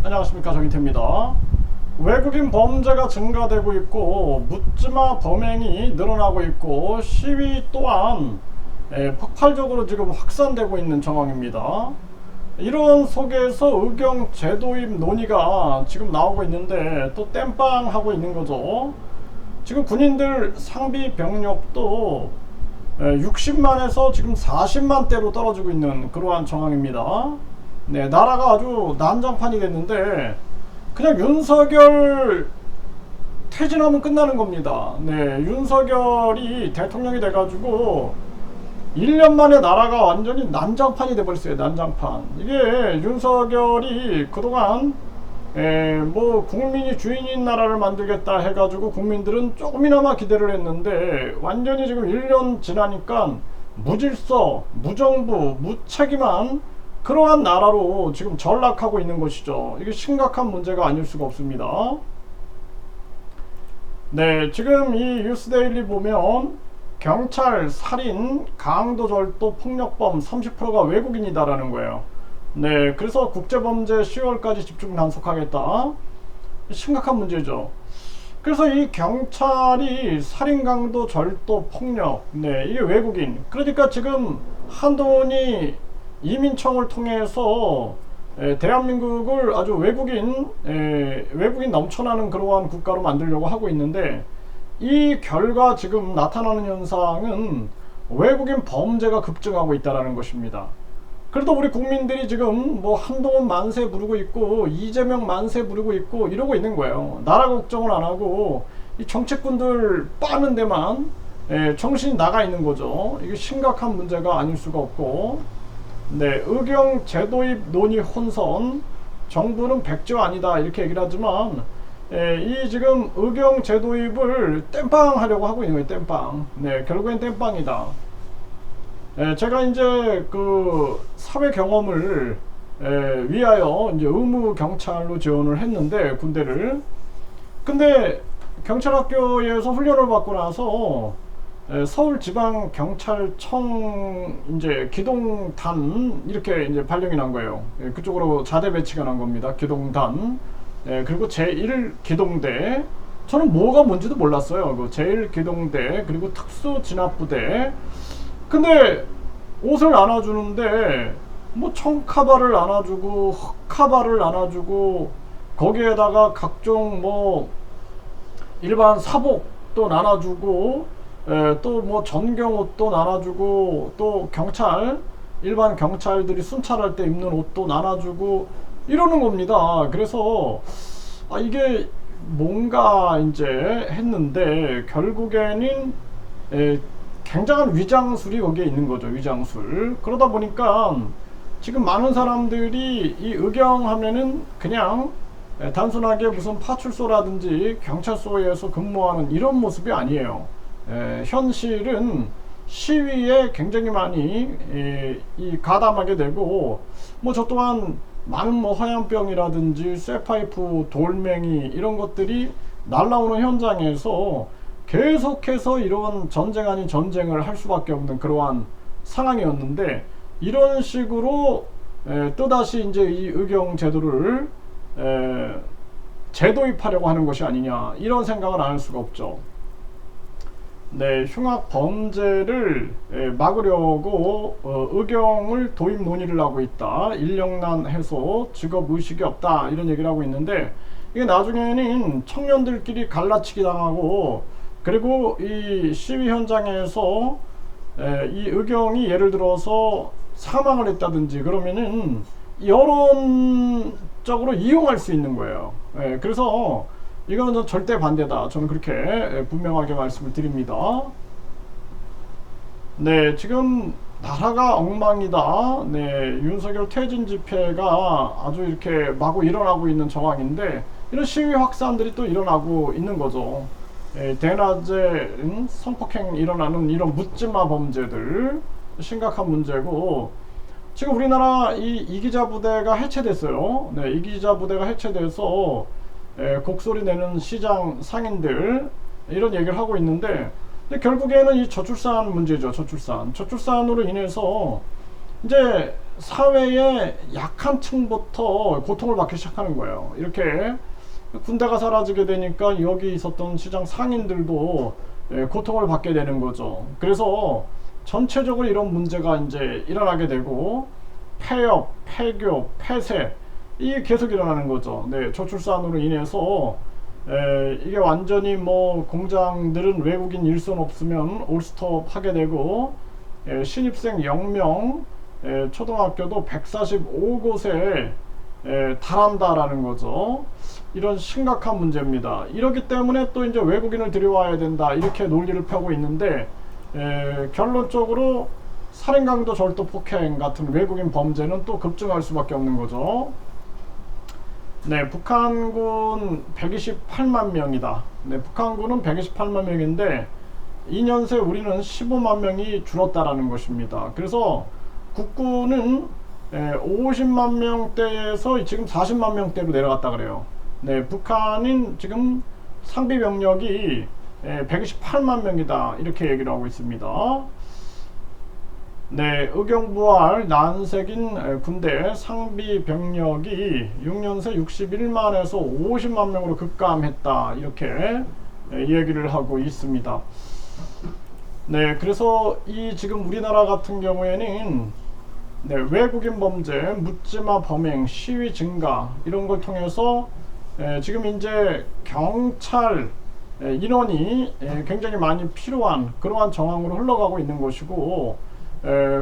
안녕하십니까, 정인태입니다. 외국인 범죄가 증가되고 있고 묻지마 범행이 늘어나고 있고 시위 또한 폭발적으로 지금 확산되고 있는 상황입니다. 이런 속에서 의경 제도입 논의가 지금 나오고 있는데 또 땜빵하고 있는 거죠. 지금 군인들 상비 병력도 60만에서 지금 40만대로 떨어지고 있는 그러한 상황입니다. 네, 나라가 아주 난장판이 됐는데 그냥 윤석열 퇴진하면 끝나는 겁니다. 네, 윤석열이 대통령이 돼가지고 1년 만에 나라가 완전히 난장판이 돼버렸어요. 난장판. 이게 윤석열이 그동안 뭐 국민이 주인인 나라를 만들겠다 해가지고 국민들은 조금이나마 기대를 했는데 완전히 지금 1년 지나니까 무질서, 무정부, 무책임한 그러한 나라로 지금 전락하고 있는 것이죠. 이게 심각한 문제가 아닐 수가 없습니다. 네, 지금 이 뉴스데일리 보면 경찰, 살인, 강도절도, 폭력범 30%가 외국인이다라는 거예요. 네, 그래서 국제범죄 10월까지 집중 단속하겠다. 심각한 문제죠. 그래서 이 경찰이 살인, 강도, 절도, 폭력, 네, 이게 외국인. 그러니까 지금 한동훈이 이민청을 통해서 대한민국을 아주 외국인 넘쳐나는 그러한 국가로 만들려고 하고 있는데 이 결과 지금 나타나는 현상은 외국인 범죄가 급증하고 있다는 것입니다. 그래도 우리 국민들이 지금 뭐 한동훈 만세 부르고 있고 이재명 만세 부르고 있고 이러고 있는 거예요. 나라 걱정을 안 하고 이 정치꾼들 빠는 데만 정신이 나가 있는 거죠. 이게 심각한 문제가 아닐 수가 없고, 네, 의경 제도입 논의 혼선, 정부는 백조 아니다 이렇게 얘기를 하지만 이 지금 의경 제도입을 땜빵하려고 하고 있는 거예요. 땜빵. 네, 결국엔 땜빵이다. 제가 이제 그 사회 경험을 위하여 이제 의무 경찰로 지원을 했는데 군대를. 근데 경찰학교에서 훈련을 받고 나서 서울지방경찰청 이제 기동단 이렇게 이제 발령이 난 거예요. 그쪽으로 자대 배치가 난 겁니다. 기동단. 그리고 제1기동대. 저는 뭐가 뭔지도 몰랐어요. 그 제1기동대 그리고 특수진압부대. 근데 옷을 나눠주는데 뭐 청카바를 나눠주고 흑카바를 나눠주고 거기에다가 각종 뭐 일반 사복도 나눠주고 또 뭐 전경옷도 나눠주고 또 일반 경찰들이 순찰할 때 입는 옷도 나눠주고 이러는 겁니다. 그래서 이게 뭔가 이제 했는데 결국에는 굉장한 위장술이 거기에 있는 거죠. 위장술. 그러다 보니까 지금 많은 사람들이 이 의경하면은 그냥 단순하게 무슨 파출소라든지 경찰서에서 근무하는 이런 모습이 아니에요. 현실은 시위에 굉장히 많이 가담하게 되고, 뭐 저 또한 많은 뭐 화염병이라든지 쇠파이프, 돌멩이 이런 것들이 날라오는 현장에서 계속해서 이런 전쟁 아닌 전쟁을 할 수밖에 없는 그러한 상황이었는데, 이런 식으로 또다시 이제 이 의경 제도를 재도입하려고 하는 것이 아니냐, 이런 생각은 안 할 수가 없죠. 네, 흉악 범죄를 막으려고 의경을 도입 논의를 하고 있다. 인력난 해소, 직업 의식이 없다, 이런 얘기를 하고 있는데 이게 나중에는 청년들끼리 갈라치기 당하고, 그리고 이 시위 현장에서 이 의경이 예를 들어서 사망을 했다든지 그러면은 여론적으로 이용할 수 있는 거예요. 그래서 이거는 절대 반대다. 저는 그렇게 분명하게 말씀을 드립니다. 네, 지금 나라가 엉망이다. 네, 윤석열 퇴진 집회가 아주 이렇게 마구 일어나고 있는 정황인데 이런 시위 확산들이 또 일어나고 있는 거죠. 대낮에 성폭행 일어나는 이런 묻지마 범죄들 심각한 문제고, 지금 우리나라 이 이기자 부대가 해체됐어요. 네, 이기자 부대가 해체돼서 곡소리 내는 시장 상인들 이런 얘기를 하고 있는데, 근데 결국에는 이 저출산 문제죠. 저출산으로 인해서 이제 사회의 약한 층부터 고통을 받기 시작하는 거예요. 이렇게 군대가 사라지게 되니까 여기 있었던 시장 상인들도 고통을 받게 되는 거죠. 그래서 전체적으로 이런 문제가 이제 일어나게 되고 폐업, 폐교, 폐쇄 이게 계속 일어나는 거죠. 네, 저출산으로 인해서 이게 완전히 뭐 공장들은 외국인 일손 없으면 올스톱 하게 되고 신입생 0명, 초등학교도 145곳에 달한다라는 거죠. 이런 심각한 문제입니다. 이렇기 때문에 또 이제 외국인을 들여와야 된다 이렇게 논리를 펴고 있는데 결론적으로 살인, 강도, 절도, 폭행 같은 외국인 범죄는 또 급증할 수밖에 없는 거죠. 네, 북한군 128만 명이다. 네, 북한군은 128만 명인데 2년 새 우리는 15만 명이 줄었다라는 것입니다. 그래서 국군은 50만 명대에서 지금 40만 명대로 내려갔다 그래요. 네, 북한은 지금 상비 병력이 128만 명이다 이렇게 얘기를 하고 있습니다. 네, 의경부활 난색인 군대 상비 병력이 6년 새 61만에서 50만 명으로 급감했다 이렇게 얘기를 하고 있습니다. 네, 그래서 이 지금 우리나라 같은 경우에는 네, 외국인 범죄, 묻지마 범행, 시위 증가 이런 걸 통해서 지금 이제 경찰 인원이 굉장히 많이 필요한 그러한 정황으로 흘러가고 있는 것이고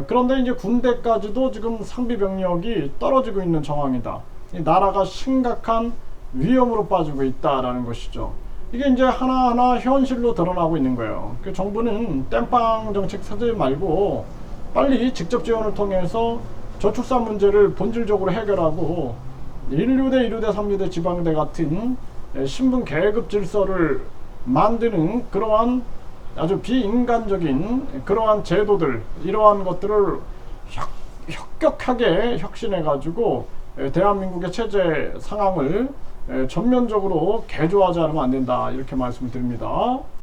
그런데 이제 군대까지도 지금 상비 병력이 떨어지고 있는 정황이다. 이 나라가 심각한 위험으로 빠지고 있다라는 것이죠. 이게 이제 하나하나 현실로 드러나고 있는 거예요. 그 정부는 땜빵 정책 쓰지 말고 빨리 직접 지원을 통해서 저출산 문제를 본질적으로 해결하고 1류대, 2류대, 3류대 지방대 같은 신분 계급 질서를 만드는 그러한 아주 비인간적인 그러한 제도들 이러한 것들을 혁격하게 혁신해 가지고 대한민국의 체제 상황을 전면적으로 개조하지 않으면 안 된다 이렇게 말씀을 드립니다.